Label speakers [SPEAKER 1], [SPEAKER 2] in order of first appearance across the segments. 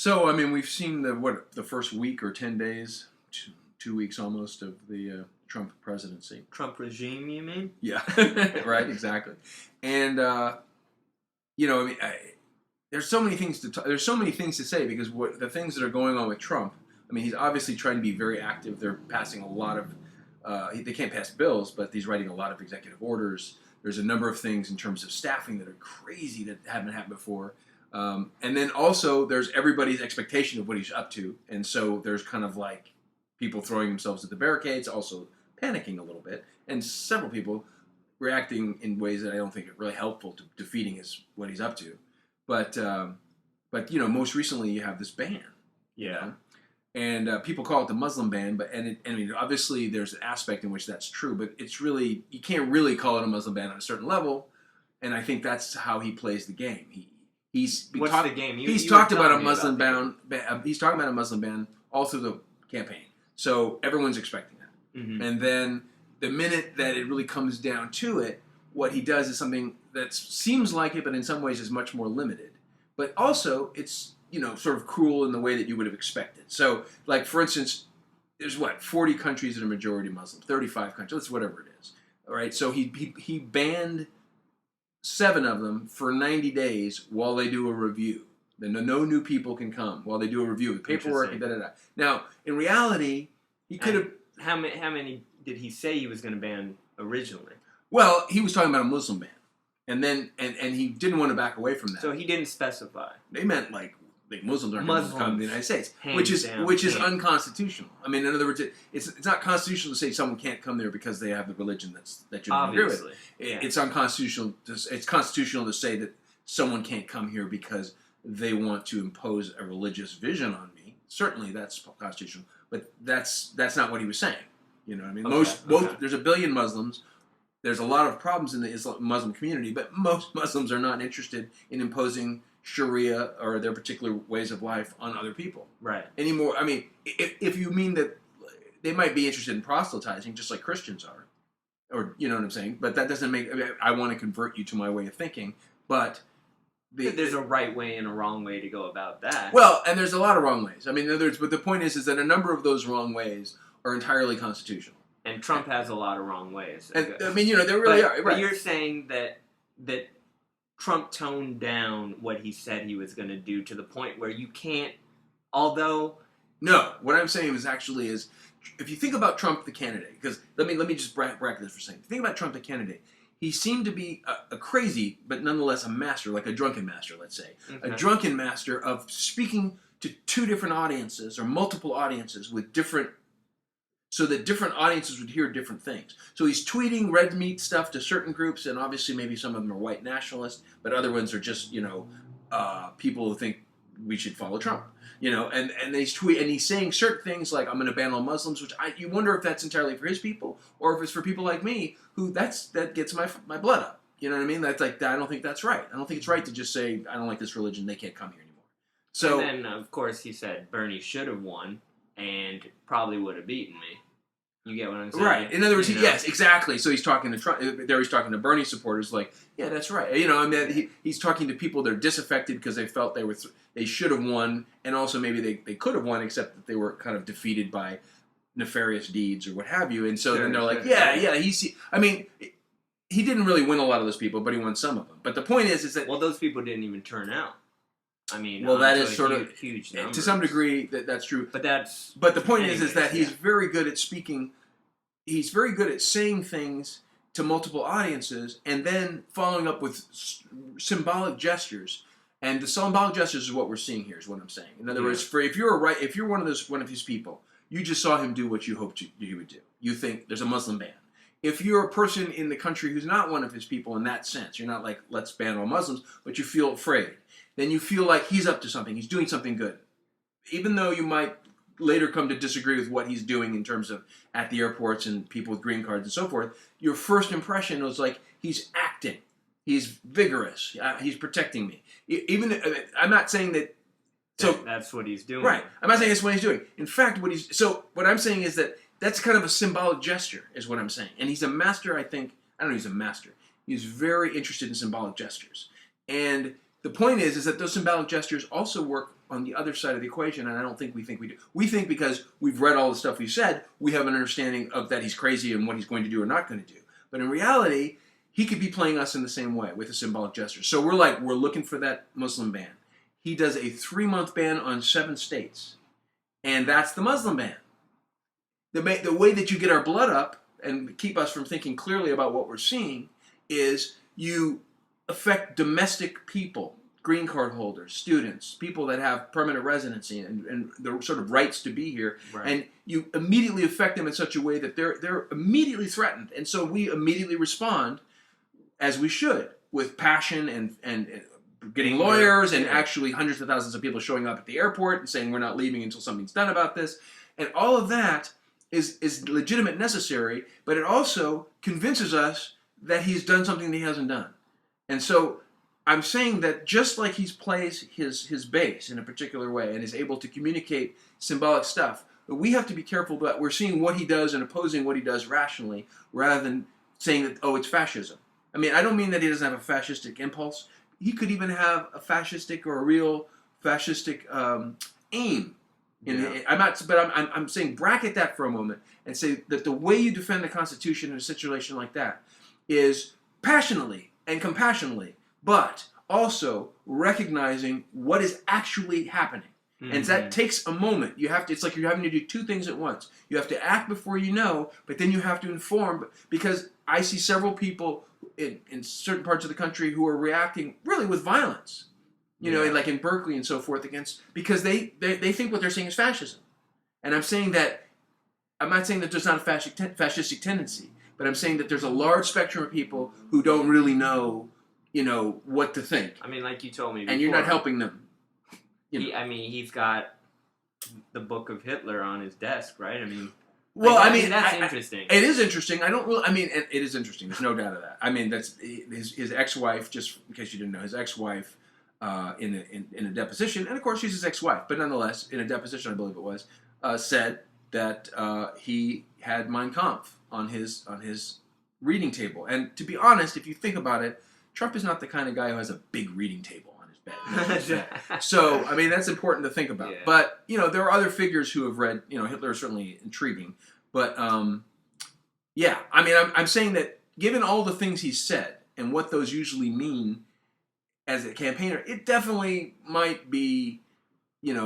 [SPEAKER 1] So, I mean, we've seen the first week or 10 days, 2 weeks almost of the Trump presidency.
[SPEAKER 2] Trump regime, you mean?
[SPEAKER 1] Yeah, right, exactly. And, you know, I mean, there's so many things there's so many things to say because the things that are going on with Trump, I mean, he's obviously trying to be very active. They're passing a lot of, they can't pass bills, but he's writing a lot of executive orders. There's a number of things in terms of staffing that are crazy that haven't happened before. And then also there's everybody's expectation of what he's up to. And so there's kind of like people throwing themselves at the barricades, also panicking a little bit, and several people reacting in ways that I don't think are really helpful to defeating what he's up to. But you know, most recently you have this ban.
[SPEAKER 2] Yeah.
[SPEAKER 1] You know? And people call it the Muslim ban, I mean, obviously there's an aspect in which that's true, but it's really, you can't really call it a Muslim ban on a certain level, and I think that's how he plays the game. He's
[SPEAKER 2] What's the game?
[SPEAKER 1] He's talked about a Muslim ban. He's talking about a Muslim ban all through the campaign, so everyone's expecting that.
[SPEAKER 2] Mm-hmm.
[SPEAKER 1] And then the minute that it really comes down to it, what he does is something that seems like it, but in some ways is much more limited. But also, it's, you know, sort of cruel in the way that you would have expected. So, like, for instance, there's 40 countries that are majority Muslim, 35 countries, whatever it is. All right, so he banned 7 of them for 90 days while they do a review. Then no new people can come while they do a review with paperwork and da-da-da. Now, in reality, he could have...
[SPEAKER 2] How many did he say he was going to ban originally?
[SPEAKER 1] Well, he was talking about a Muslim ban. And then, and he didn't want to back away from that.
[SPEAKER 2] So he didn't specify.
[SPEAKER 1] They meant like Muslims aren't going to come to the United States, which is unconstitutional. I mean, in other words, it's not constitutional to say someone can't come there because they have the religion that you don't agree with.
[SPEAKER 2] Yeah.
[SPEAKER 1] It's unconstitutional. It's constitutional to say that someone can't come here because they want to impose a religious vision on me. Certainly, that's constitutional, but that's not what he was saying. You know what I mean? There's 1 billion Muslims. There's a lot of problems in the Muslim community, but most Muslims are not interested in imposing Sharia or their particular ways of life on other people.
[SPEAKER 2] Right.
[SPEAKER 1] Anymore. I mean, if you mean that they might be interested in proselytizing, just like Christians are, or you know what I'm saying. But that doesn't make. I want to convert you to my way of thinking, but
[SPEAKER 2] there's a right way and a wrong way to go about that.
[SPEAKER 1] Well, and there's a lot of wrong ways. I mean, in other words, but the point is that a number of those wrong ways are entirely constitutional.
[SPEAKER 2] And Trump has a lot of wrong ways.
[SPEAKER 1] And, I mean, you know, there really are. Right.
[SPEAKER 2] But you're saying that Trump toned down what he said he was going to do to the point where you can't, although...
[SPEAKER 1] No, what I'm saying is if you think about Trump the candidate, because let me just bracket this for a second. If you think about Trump the candidate, he seemed to be a crazy, but nonetheless a master, like a drunken master, let's say. Okay. A drunken master of speaking to 2 different audiences or multiple audiences with different... so that different audiences would hear different things. So he's tweeting red meat stuff to certain groups, and obviously maybe some of them are white nationalists, but other ones are just, you know, people who think we should follow Trump. You know, and he's saying certain things like, I'm going to ban all Muslims, which you wonder if that's entirely for his people, or if it's for people like me, who that gets my blood up. You know what I mean? That's like, I don't think that's right. I don't think it's right to just say, I don't like this religion, they can't come here anymore. So,
[SPEAKER 2] and then, of course, he said Bernie should have won, and probably would have beaten me. You get what I'm saying?
[SPEAKER 1] Right. In other words, yes, exactly. So he's talking to Trump. There he's talking to Bernie supporters like, yeah, that's right. You know, I mean, he's talking to people that are disaffected because they felt they should have won, and also maybe they could have won, except that they were kind of defeated by nefarious deeds or what have you. And so then they're like, yeah, I mean, he didn't really win a lot of those people, but he won some of them. But the point is that...
[SPEAKER 2] Well, those people didn't even turn out. I mean,
[SPEAKER 1] well, that is sort of
[SPEAKER 2] huge numbers.
[SPEAKER 1] To some degree that's true.
[SPEAKER 2] But
[SPEAKER 1] the point is that he's very good at speaking. He's very good at saying things to multiple audiences and then following up with symbolic gestures. And the symbolic gestures is what we're seeing here. Is what I'm saying. In other words, if you're one of his people, you just saw him do what you hoped he would do. You think there's a Muslim ban. If you're a person in the country who's not one of his people in that sense, you're not like, let's ban all Muslims, but you feel afraid. Then you feel like he's up to something. He's doing something good. Even though you might later come to disagree with what he's doing in terms of at the airports and people with green cards and so forth, your first impression was like, he's acting. He's vigorous. He's protecting me. Even I'm not saying that... So
[SPEAKER 2] that's what he's doing.
[SPEAKER 1] Right. I'm not saying that's what he's doing. In fact, what I'm saying is that that's kind of a symbolic gesture, is what I'm saying. And he's a master, I think. I don't know if he's a master. He's very interested in symbolic gestures. And the point is that those symbolic gestures also work on the other side of the equation, and I don't think we do. We think because we've read all the stuff he said, we have an understanding of that he's crazy and what he's going to do or not going to do. But in reality, he could be playing us in the same way with a symbolic gesture. So we're looking for that Muslim ban. He does a 3-month ban on 7 states, and that's the Muslim ban. The way that you get our blood up and keep us from thinking clearly about what we're seeing is you affect domestic people, green card holders, students, people that have permanent residency and the sort of rights to be here,
[SPEAKER 2] Right.
[SPEAKER 1] and you immediately affect them in such a way that they're immediately threatened, and so we immediately respond, as we should, with passion and getting lawyers and actually hundreds of thousands of people showing up at the airport and saying we're not leaving until something's done about this, and all of that is legitimate, necessary, but it also convinces us that he's done something that he hasn't done, and so. I'm saying that just like he plays his base in a particular way and is able to communicate symbolic stuff, but we have to be careful that we're seeing what he does and opposing what he does rationally rather than saying that, oh, it's fascism. I mean, I don't mean that he doesn't have a fascistic impulse. He could even have a fascistic or a real fascistic aim. I'm saying bracket that for a moment and say that the way you defend the Constitution in a situation like that is passionately and compassionately, but also recognizing what is actually happening. Mm-hmm. And that takes a moment. It's like you're having to do 2 things at once. You have to act before you know, but then you have to inform, because I see several people in certain parts of the country who are reacting really with violence. You know, like in Berkeley and so forth, because they think what they're saying is fascism. And I'm not saying that there's not a fascistic tendency, but I'm saying that there's a large spectrum of people who don't really know what to think.
[SPEAKER 2] I mean, like you told me before.
[SPEAKER 1] And you're not helping them.
[SPEAKER 2] He's got the book of Hitler on his desk, right? I mean... that's interesting.
[SPEAKER 1] It is interesting. It is interesting. There's no doubt of that. I mean, that's his ex-wife, just in case you didn't know, his ex-wife in a deposition, and of course she's his ex-wife, but nonetheless, in a deposition, I believe it was, said that he had Mein Kampf on his reading table. And to be honest, if you think about it, Trump is not the kind of guy who has a big reading table on his bed. So, I mean, that's important to think about. Yeah. But, there are other figures who have read, Hitler is certainly intriguing. But, I'm saying that given all the things he's said and what those usually mean as a campaigner, it definitely might be, he's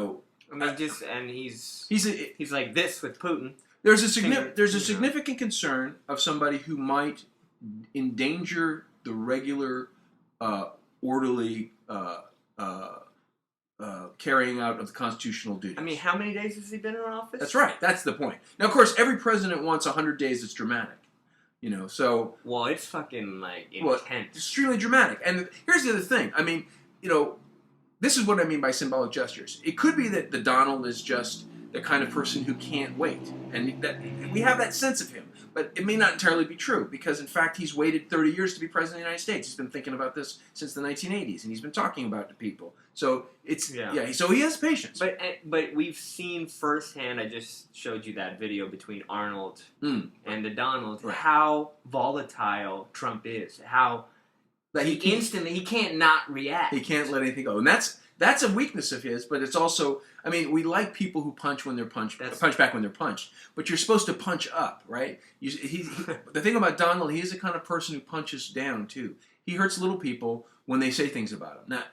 [SPEAKER 2] like this with Putin.
[SPEAKER 1] There's a significant concern of somebody who might endanger the regular, orderly carrying out of the constitutional duties.
[SPEAKER 2] I mean, how many days has he been in office?
[SPEAKER 1] That's right. That's the point. Now, of course, every president wants 100 days that's dramatic. So...
[SPEAKER 2] Well, it's fucking, intense.
[SPEAKER 1] Well, extremely dramatic. And here's the other thing. I mean, this is what I mean by symbolic gestures. It could be that the Donald is just the kind of person who can't wait. And that we have that sense of him. But it may not entirely be true, because in fact he's waited 30 years to be president of the United States. He's been thinking about this since the 1980s, and he's been talking about it to people. So so he has patience.
[SPEAKER 2] But we've seen firsthand, I just showed you that video between Arnold and the Donald, right, how volatile Trump is. How he can't not react.
[SPEAKER 1] He can't let anything go. And that's a weakness of his, but it's also, I mean, we like people who punch when they're punched, punch back when they're punched. But you're supposed to punch up, right? The thing about Donald, he's the kind of person who punches down, too. He hurts little people when they say things about him. Now,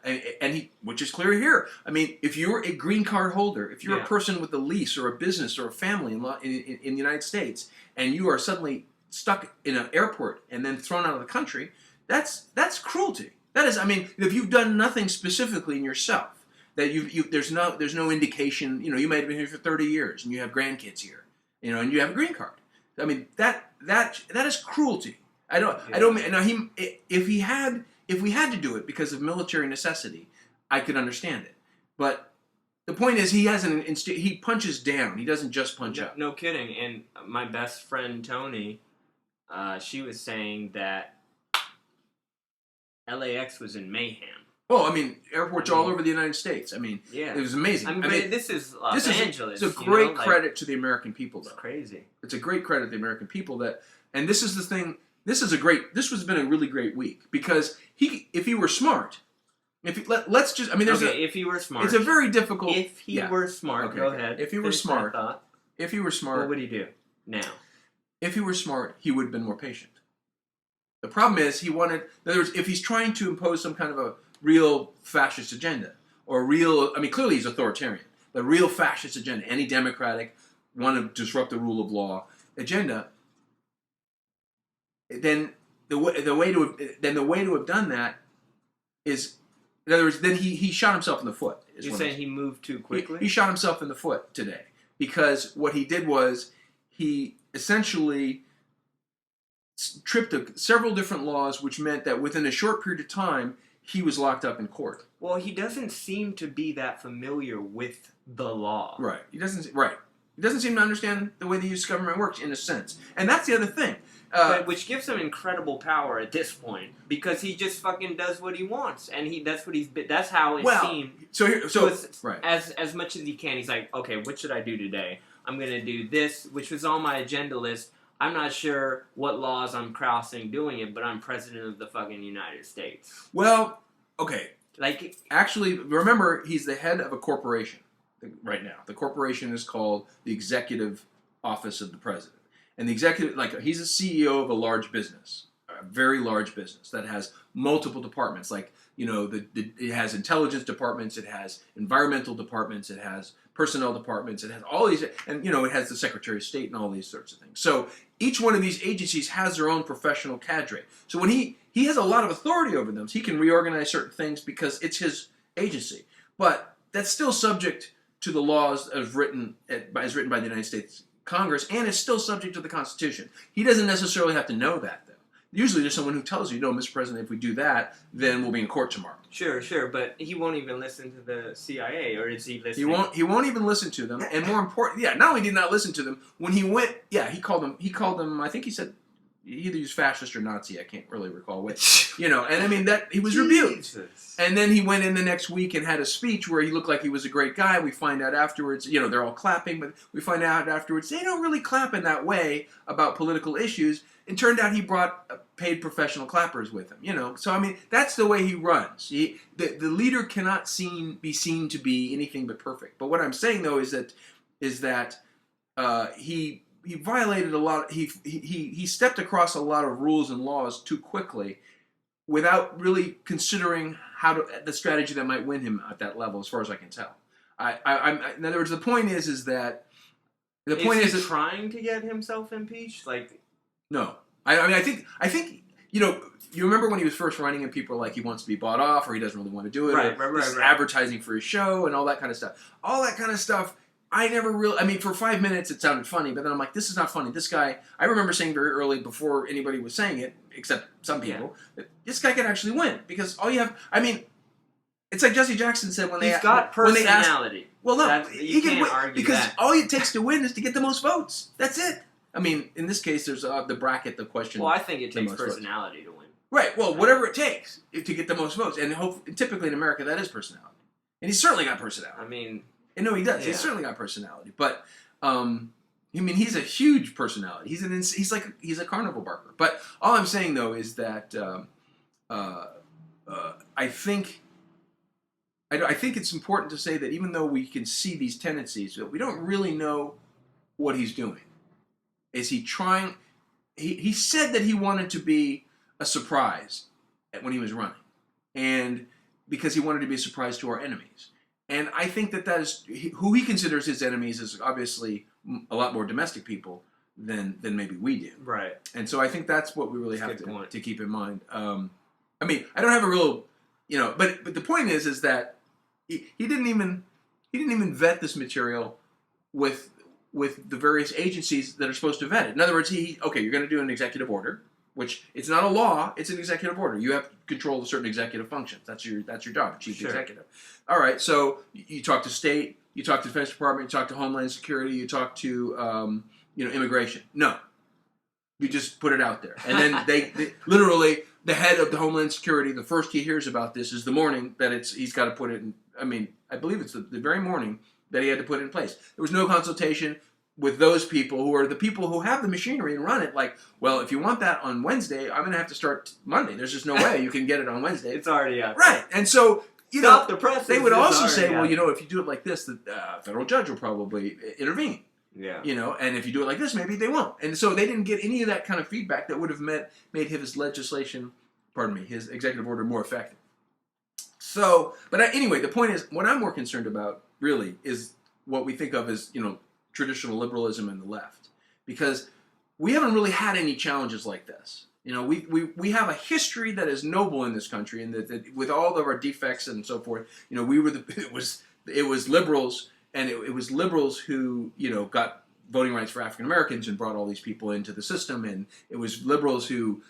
[SPEAKER 1] which is clear here. I mean, if you're a green card holder, if you're a person with a lease or a business or a family in the United States, and you are suddenly stuck in an airport and then thrown out of the country, that's cruelty. That is, I mean, if you've done nothing specifically in yourself, that there's no indication, you might have been here for 30 years and you have grandkids here, and you have a green card. I mean, that is cruelty. If we had to do it because of military necessity, I could understand it. But the point is, he punches down. He doesn't just punch up.
[SPEAKER 2] No kidding. And my best friend Tony, she was saying that LAX was in mayhem.
[SPEAKER 1] Oh, I mean, airports all over the United States. I mean, it was amazing.
[SPEAKER 2] I mean, this is Los Angeles.
[SPEAKER 1] It's a great credit to the American people, though.
[SPEAKER 2] It's crazy.
[SPEAKER 1] It's a great credit to the American people and this is the thing. This has been a really great week, because if he were smart, Let's just. I mean,
[SPEAKER 2] if he were smart,
[SPEAKER 1] it's a very difficult.
[SPEAKER 2] If he were smart,
[SPEAKER 1] okay,
[SPEAKER 2] go ahead.
[SPEAKER 1] If he were smart,
[SPEAKER 2] what would he do now?
[SPEAKER 1] If he were smart, he would have been more patient. The problem is he wanted. In other words, if he's trying to impose some kind of a real fascist agenda or real, I mean, clearly he's authoritarian, but real fascist agenda, anti-democratic, want to disrupt the rule of law agenda. Then the way to have done that is, in other words, then he shot himself in the foot.
[SPEAKER 2] You're saying he moved too quickly?
[SPEAKER 1] He shot himself in the foot today because what he did was he essentially tripped several different laws, which meant that within a short period of time he was locked up in court.
[SPEAKER 2] Well, he doesn't seem to be that familiar with the law.
[SPEAKER 1] Right. He doesn't seem to understand the way the U.S. government works in a sense, and that's the other thing.
[SPEAKER 2] Which gives him incredible power at this point because he just fucking does what he wants, and that's how it seemed.
[SPEAKER 1] Right.
[SPEAKER 2] As much as he can, he's like, okay, what should I do today? I'm gonna do this, which was on my agenda list. I'm not sure what laws I'm crossing doing it, but I'm president of the fucking United States.
[SPEAKER 1] Well, okay.
[SPEAKER 2] Like,
[SPEAKER 1] actually, remember, he's the head of a corporation right now. The corporation is called the Executive Office of the President. And the executive, like, he's a CEO of a large business, a very large business that has multiple departments. Like, you know, it has intelligence departments, it has environmental departments, it has personnel departments, it has all these, and, you know, it has the Secretary of State and all these sorts of things. So each one of these agencies has their own professional cadre. So when he has a lot of authority over them, so he can reorganize certain things because it's his agency. But that's still subject to the laws as written by the United States Congress, and is still subject to the Constitution. He doesn't necessarily have to know that, though. Usually there's someone who tells you, no, Mr. President, if we do that, then we'll be in court tomorrow.
[SPEAKER 2] Sure, but he won't even listen to the CIA, or is he listening?
[SPEAKER 1] He won't even listen to them, and more important, not only did he not listen to them, when he went, he called them, I think he said, he either used fascist or Nazi, I can't really recall which, you know, and I mean, that he was rebuked. And then he went in the next week and had a speech where he looked like he was a great guy. We find out afterwards, you know, they're all clapping, but we find out afterwards they don't really clap in that way about political issues. It turned out he brought paid professional clappers with him, you know. So, I mean, that's the way he runs. The leader cannot be seen to be anything but perfect. But what I'm saying, though, is that he violated a lot. He stepped across a lot of rules and laws too quickly, without really considering the strategy that might win him at that level, as far as I can tell. In other words, the point is that
[SPEAKER 2] is he trying to get himself impeached? Like,
[SPEAKER 1] no. I think you know. You remember when he was first running, and people were like, he wants to be bought off, or he doesn't really want to do it,
[SPEAKER 2] right.
[SPEAKER 1] Advertising for his show, and all that kind of stuff. All that kind of stuff. I never really. I mean, for 5 minutes it sounded funny, but then I'm like, this is not funny. This guy. I remember saying very early, before anybody was saying it, except some people, that this guy could actually win because all you have. I mean, it's like Jesse Jackson said
[SPEAKER 2] he's got personality.
[SPEAKER 1] Well, no,
[SPEAKER 2] you can't argue
[SPEAKER 1] because
[SPEAKER 2] that.
[SPEAKER 1] all it takes to win is to get the most votes. That's it. I mean, in this case, there's the bracket, the question.
[SPEAKER 2] Well, I think it takes personality to win.
[SPEAKER 1] Right. Well, whatever it takes to get the most votes, and typically in America, that is personality, and he's certainly got personality.
[SPEAKER 2] I mean,
[SPEAKER 1] and no, he does. Yeah. He's certainly got personality, but I mean, he's a huge personality. He's a carnival barker. But all I'm saying though is that I think it's important to say that even though we can see these tendencies, we don't really know what he's doing. Is he trying? He said that he wanted to be a surprise when he was running, and because he wanted to be a surprise to our enemies. And I think that is who he considers his enemies is obviously a lot more domestic people than maybe we do.
[SPEAKER 2] Right.
[SPEAKER 1] And so I think that's what we really have to keep in mind. I mean, I don't have a real, you know, but the point is that he didn't even vet this material with the various agencies that are supposed to vet it. In other words, you're going to do an executive order, which it's not a law, it's an executive order. You have control of certain executive functions. That's your job, chief executive. All right, so you talk to state, you talk to Defense Department, you talk to Homeland Security, you talk to immigration. No, you just put it out there, and then they literally the head of the Homeland Security, the first he hears about this is the morning that he's got to put it in. I mean, I believe it's the very morning that he had to put it in place. There was no consultation with those people who are the people who have the machinery and run it. Like, well, if you want that on Wednesday, I'm going to have to start Monday. There's just no way you can get it on Wednesday.
[SPEAKER 2] It's already out.
[SPEAKER 1] Right. And so
[SPEAKER 2] Stop the press.
[SPEAKER 1] They would also say, well, if you do it like this, the federal judge will probably intervene.
[SPEAKER 2] Yeah.
[SPEAKER 1] And if you do it like this, maybe they won't. And so they didn't get any of that kind of feedback that would have made his his executive order more effective. So, anyway, the point is, what I'm more concerned about, really, is what we think of as, traditional liberalism and the left. Because we haven't really had any challenges like this. We have a history that is noble in this country, and that with all of our defects and so forth, we were it was liberals, and it was liberals who got voting rights for African Americans and brought all these people into the system, and it was liberals who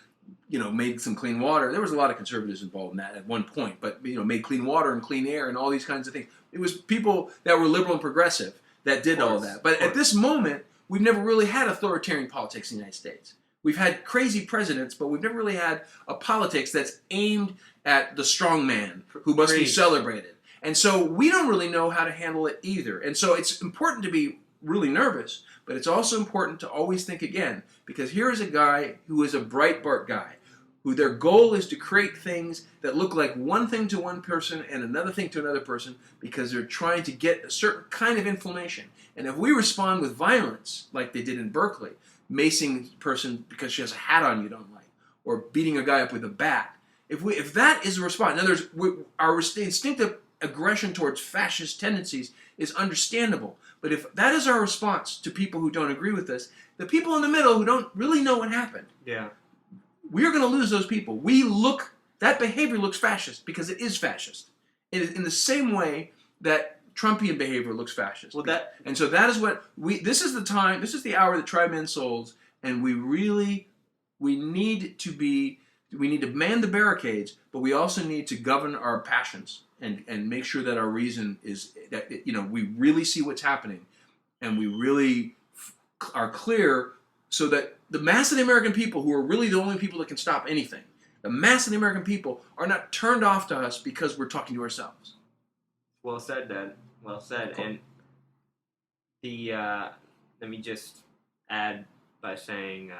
[SPEAKER 1] made some clean water. There was a lot of conservatives involved in that at one point, but made clean water and clean air and all these kinds of things. It was people that were liberal and progressive that did all that. But at this moment, we've never really had authoritarian politics in the United States. We've had crazy presidents, but we've never really had a politics that's aimed at the strong man who must be celebrated. And so we don't really know how to handle it either. And so it's important to be really nervous, but it's also important to always think again, because here is a guy who is a Breitbart guy, who their goal is to create things that look like one thing to one person and another thing to another person, because they're trying to get a certain kind of inflammation. And if we respond with violence, like they did in Berkeley, macing a person because she has a hat on you don't like, or beating a guy up with a bat, if that is a response, in other words, our instinctive aggression towards fascist tendencies is understandable. But if that is our response to people who don't agree with us, the people in the middle who don't really know what happened, we're going to lose those people. That behavior looks fascist because it is fascist. In the same way that Trumpian behavior looks fascist. And so that is what this is the hour that try men's souls, and we need to man the barricades, but we also need to govern our passions and make sure that our reason is that we really see what's happening, and we really are clear, so that the mass of the American people, who are really the only people that can stop anything, the mass of the American people are not turned off to us because we're talking to ourselves.
[SPEAKER 2] Well said, Dad. Well said. Cool. And let me just add by saying,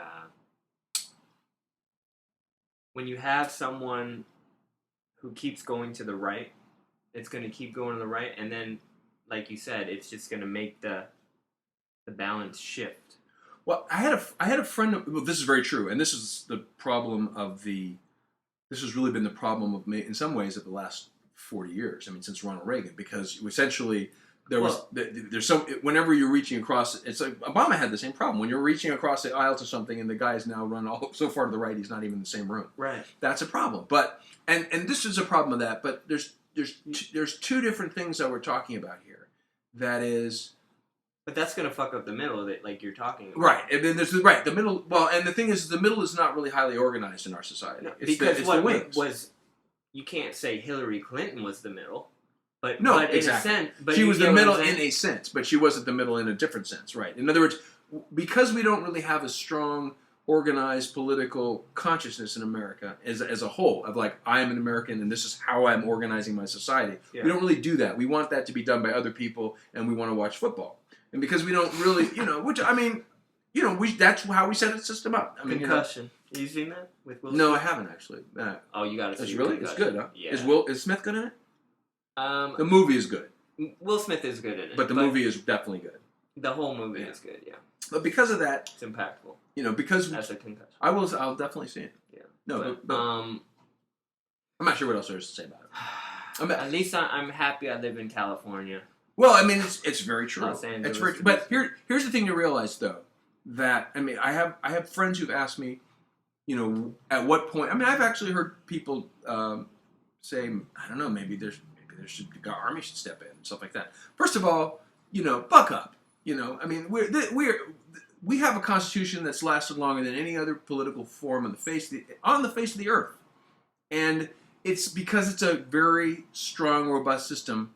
[SPEAKER 2] when you have someone who keeps going to the right, it's going to keep going to the right, and then, like you said, it's just going to make the balance shift.
[SPEAKER 1] Well, I had a friend. Well, this is very true, and this is the problem of this has really been the problem of in some ways of the last 40 years. I mean, since Ronald Reagan, because essentially there's some, whenever you're reaching across, it's like Obama had the same problem. When you're reaching across the aisle to something, and the guy's now run so far to the right, he's not even in the same room.
[SPEAKER 2] Right.
[SPEAKER 1] That's a problem. But and this is a problem of that. But there's two different things that we're talking about here. That is.
[SPEAKER 2] But that's going to fuck up the middle that, like you're talking about.
[SPEAKER 1] Right. And then there's the middle. Well, and the thing is, the middle is not really highly organized in our society.
[SPEAKER 2] No, because the wings. You can't say Hillary Clinton was the middle. But
[SPEAKER 1] exactly. She was the middle in a sense, but she wasn't the middle in a different sense, right? In other words, because we don't really have a strong, organized political consciousness in America as a whole, of like, I am an American and this is how I'm organizing my society. Yeah. We don't really do that. We want that to be done by other people, and we want to watch football. And because we don't really, that's how we set the system up. I mean,
[SPEAKER 2] Concussion. Have you seen that with Will Smith?
[SPEAKER 1] No, I haven't actually.
[SPEAKER 2] Oh, you got to see it.
[SPEAKER 1] Really? It's good, huh?
[SPEAKER 2] Yeah.
[SPEAKER 1] Is Smith good in it? The movie is good.
[SPEAKER 2] Will Smith is good in it.
[SPEAKER 1] But the movie is definitely good.
[SPEAKER 2] The whole movie is good, yeah.
[SPEAKER 1] But because of that...
[SPEAKER 2] It's impactful.
[SPEAKER 1] Because...
[SPEAKER 2] That's a concussion.
[SPEAKER 1] I'll definitely see it.
[SPEAKER 2] Yeah.
[SPEAKER 1] No, but I'm not sure what else there is to say about it.
[SPEAKER 2] At least I'm happy I live in California.
[SPEAKER 1] Well, I mean, it's very true.
[SPEAKER 2] Los Angeles.
[SPEAKER 1] It's very, but here's the thing to realize, though, that I have friends who've asked me, at what point. I mean, I've actually heard people say, I don't know, maybe the army should step in and stuff like that. First of all, buck up. I mean, we have a constitution that's lasted longer than any other political form on the face of the earth, and it's because it's a very strong, robust system,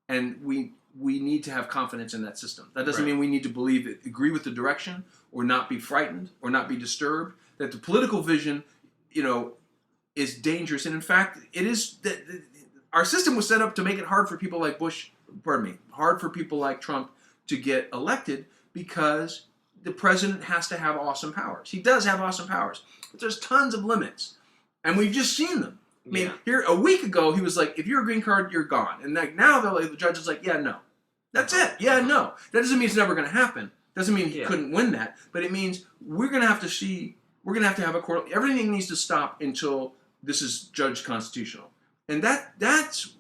[SPEAKER 1] and we need to have confidence in that system. That doesn't mean we need to agree with the direction, or not be frightened, or not be disturbed. That the political vision, is dangerous, and in fact, it is. Our system was set up to make it hard for people like hard for people like Trump to get elected, because the president has to have awesome powers. He does have awesome powers, but there's tons of limits, and we've just seen them. I mean, here a week ago he was like, if you're a green card, you're gone. And like now the judge is like, yeah, no. That's it. Yeah, no. That doesn't mean it's never going to happen. Doesn't mean he couldn't win that. But it means we're going to have to have a court. Everything needs to stop until this is judged constitutional. And that's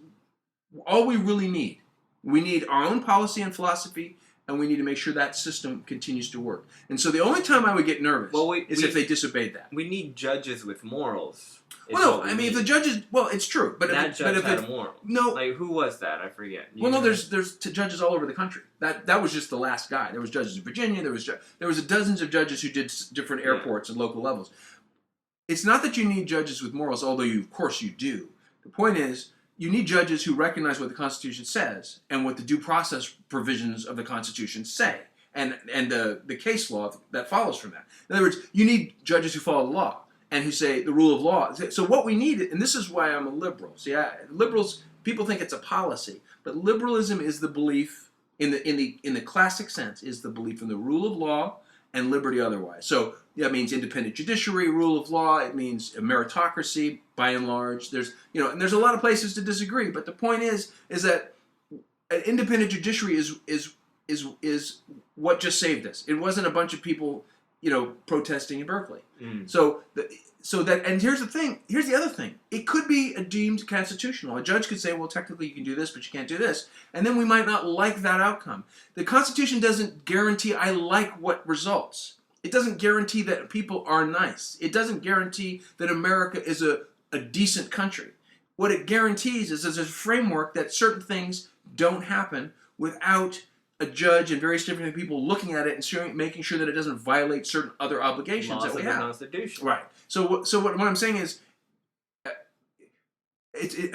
[SPEAKER 1] all we really need. We need our own policy and philosophy, and we need to make sure that system continues to work. And so the only time I would get nervous is if they disobeyed that.
[SPEAKER 2] We need judges with morals.
[SPEAKER 1] Well, no, I mean, if the judges, well, it's true, but
[SPEAKER 2] that judge had a moral.
[SPEAKER 1] No,
[SPEAKER 2] like who was that? I forget.
[SPEAKER 1] There's judges all over the country. That was just the last guy. There was judges in Virginia. There was dozens of judges who did different airports and local levels. It's not that you need judges with morals, although of course you do. The point is, you need judges who recognize what the Constitution says and what the due process provisions of the Constitution say, and the case law that follows from that. In other words, you need judges who follow the law and who say the rule of law. So what we need, and this is why I'm a liberal. See, liberals, people think it's a policy, but liberalism is the belief in the classic sense is the belief in the rule of law and liberty otherwise. So that means independent judiciary, rule of law. It means a meritocracy by and large. There's and there's a lot of places to disagree, but the point is that an independent judiciary is what just saved us. It wasn't a bunch of people protesting in Berkeley. So that, and here's the other thing. It could be deemed constitutional. A judge could say, well, technically you can do this, but you can't do this. And then we might not like that outcome. The Constitution doesn't guarantee I like what results. It doesn't guarantee that people are nice. It doesn't guarantee that America is a decent country. What it guarantees is there's a framework that certain things don't happen without a judge and various different people looking at it and making sure that it doesn't violate certain other obligations that we have.
[SPEAKER 2] Laws of the Constitution.
[SPEAKER 1] Right. So what I'm saying is,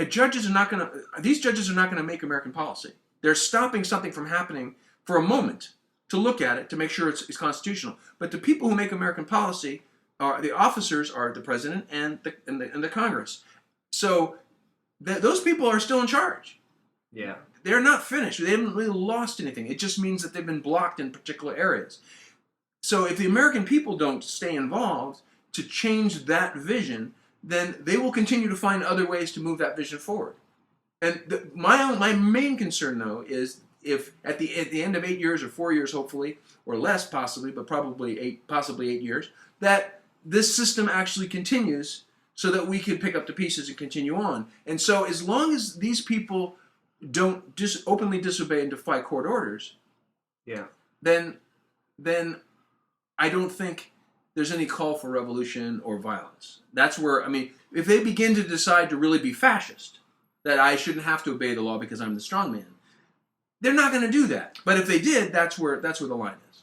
[SPEAKER 1] judges are not going to. These judges are not going to make American policy. They're stopping something from happening for a moment to look at it to make sure it's constitutional. But the people who make American policy are the officers, are the president and the Congress. So those people are still in charge.
[SPEAKER 2] Yeah.
[SPEAKER 1] They're not finished. They haven't really lost anything. It just means that they've been blocked in particular areas. So if the American people don't stay involved to change that vision, then they will continue to find other ways to move that vision forward. And my main concern, though, is if at the end of 8 years or 4 years, hopefully, or less possibly, but probably 8 years, that this system actually continues so that we can pick up the pieces and continue on. And so as long as these people don't openly disobey and defy court orders, then I don't think there's any call for revolution or violence. That's where, I mean, if they begin to decide to really be fascist, that I shouldn't have to obey the law because I'm the strong man, they're not going to do that. But if they did, that's where the line is.